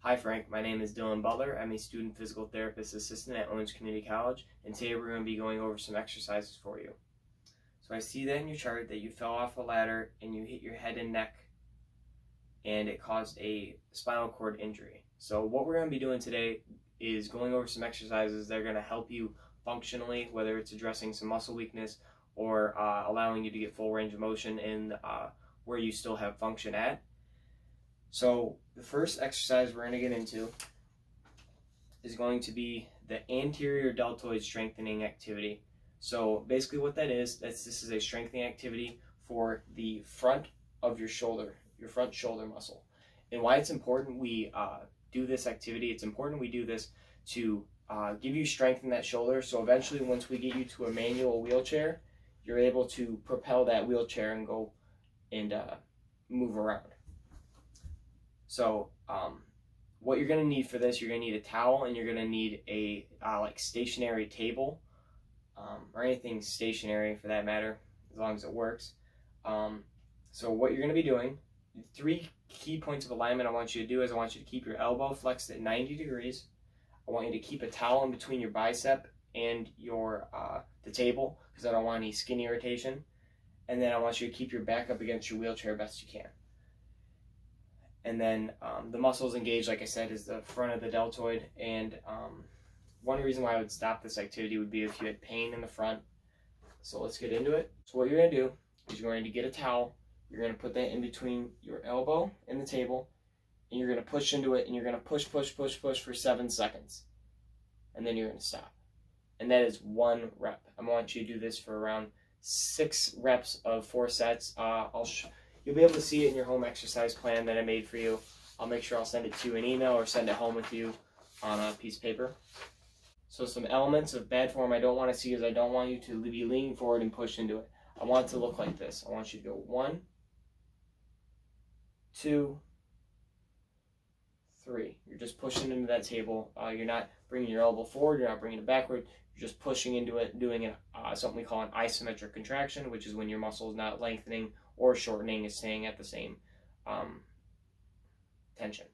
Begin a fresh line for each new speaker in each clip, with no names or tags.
Hi Frank, my name is Dylan Butler. I'm a student physical therapist assistant at Owens Community College, and today we're going to be going over some exercises for you. So I see that in your chart that you fell off a ladder and you hit your head and neck and it caused a spinal cord injury. So what we're going to be doing today is going over some exercises that are going to help you functionally, whether it's addressing some muscle weakness or allowing you to get full range of motion in where you still have function at. So the first exercise we're going to get into is going to be the anterior deltoid strengthening activity. So basically what that is, this is a strengthening activity for the front of your shoulder, your front shoulder muscle. And why it's important we do this activity, it's important we do this to give you strength in that shoulder, so eventually once we get you to a manual wheelchair, you're able to propel that wheelchair and go and move around. So what you're going to need for this, you're going to need a towel and you're going to need a like stationary table or anything stationary for that matter, as long as it works. So what you're going to be doing, 3 key points of alignment I want you to do is I want you to keep your elbow flexed at 90 degrees. I want you to keep a towel in between your bicep and your the table because I don't want any skin irritation. And then I want you to keep your back up against your wheelchair best you can. And then the muscles engaged, like I said, is the front of the deltoid. And one reason why I would stop this activity would be if you had pain in the front. So let's get into it. So what you're going to do is you're going to get a towel. You're going to put that in between your elbow and the table. And you're going to push into it. And you're going to push for 7 seconds. And then you're going to stop. And that is 1 rep. I want you to do this for around 6 reps of 4 sets. You'll be able to see it in your home exercise plan that I made for you. I'll make sure I'll send it to you in email or send it home with you on a piece of paper. So some elements of bad form I don't want to see is I don't want you to be leaning forward and push into it. I want it to look like this. I want you to go 1, 2, 3. You're just pushing into that table. You're not bringing your elbow forward. You're not bringing it backward. You're just pushing into it, doing something we call an isometric contraction, which is when your muscle is not lengthening or shortening, is staying at the same tension.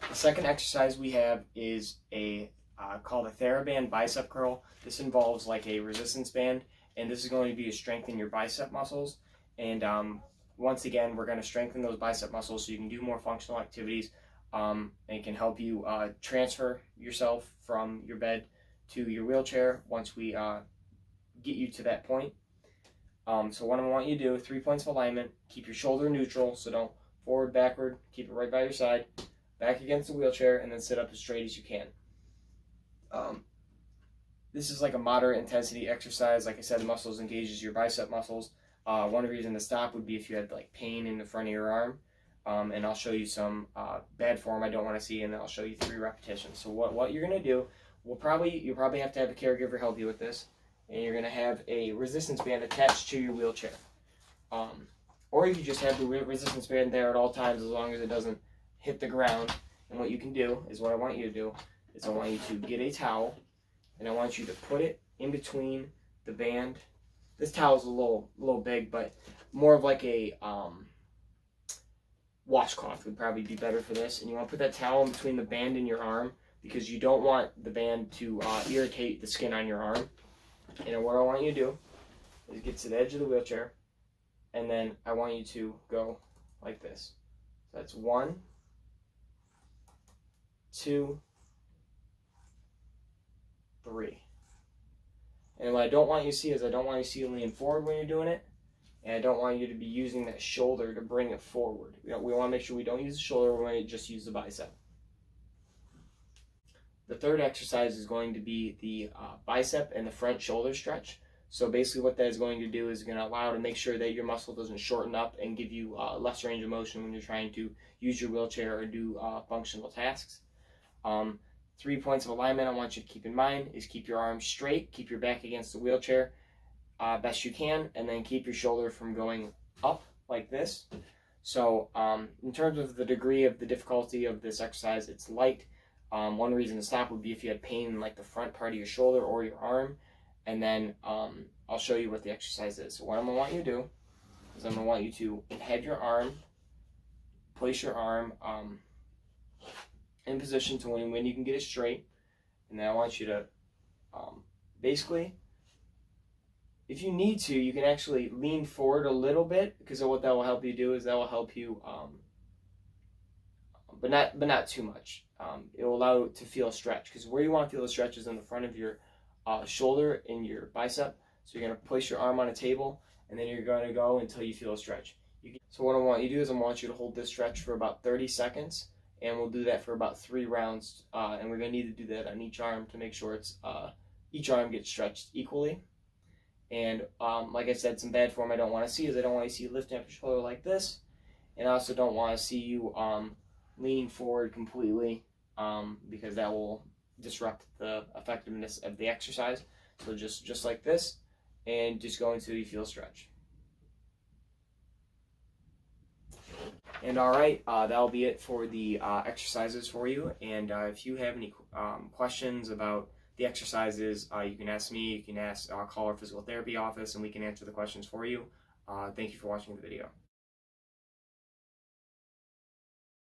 The second exercise we have is called a TheraBand bicep curl. This involves like a resistance band, and this is going to be to strengthen your bicep muscles. And once again, we're going to strengthen those bicep muscles so you can do more functional activities. And it can help you transfer yourself from your bed to your wheelchair once we get you to that point. So what I want you to do, 3 points of alignment, keep your shoulder neutral, so don't forward, backward, keep it right by your side, back against the wheelchair, and then sit up as straight as you can. This is like a moderate intensity exercise. Like I said, the muscles engages your bicep muscles. One reason to stop would be if you had like pain in the front of your arm. And I'll show you some bad form I don't want to see, and then I'll show you 3 repetitions. So what you're going to do, you'll probably have to have a caregiver help you with this, and you're going to have a resistance band attached to your wheelchair. Or you can just have the resistance band there at all times as long as it doesn't hit the ground. And what you can do is, what I want you to do is I want you to get a towel, and I want you to put it in between the band. This towel is a little big, but more of like a washcloth would probably be better for this. And you want to put that towel in between the band and your arm because you don't want the band to irritate the skin on your arm. And what I want you to do is get to the edge of the wheelchair, and then I want you to go like this. So that's 1, 2, 3. And what I don't want you to see is I don't want you to see you lean forward when you're doing it. And I don't want you to be using that shoulder to bring it forward. We want to make sure we don't use the shoulder, we want to just use the bicep. The third exercise is going to be the bicep and the front shoulder stretch. So basically what that is going to do is going to allow to make sure that your muscle doesn't shorten up and give you less range of motion when you're trying to use your wheelchair or do functional tasks. 3 points of alignment I want you to keep in mind is keep your arms straight, keep your back against the wheelchair best you can, and then keep your shoulder from going up like this. So in terms of the degree of the difficulty of this exercise, it's light. One reason to stop would be if you had pain in like the front part of your shoulder or your arm. And then I'll show you what the exercise is. So what I'm going to want you to do is I'm going to want you to have your arm, place your arm in position to when you can get it straight. And then I want you to basically, if you need to, you can actually lean forward a little bit, because what that will help you do is that will help you, but not too much. It will allow it to feel a stretch, because where you want to feel the stretch is in the front of your shoulder and your bicep. So you're going to place your arm on a table, and then you're going to go until you feel a stretch. So what I want you to do is I want you to hold this stretch for about 30 seconds, and we'll do that for about 3 rounds, and we're going to need to do that on each arm to make sure it's each arm gets stretched equally. And like I said, some bad form I don't want to see is I don't want to see you lifting up your shoulder like this, and I also don't want to see you leaning forward completely, because that will disrupt the effectiveness of the exercise. So just like this, and just go until you feel stretch. And alright, that'll be it for the exercises for you. And if you have any questions about the exercises, you can ask me, you can call our physical therapy office, and we can answer the questions for you. Thank you for watching the video.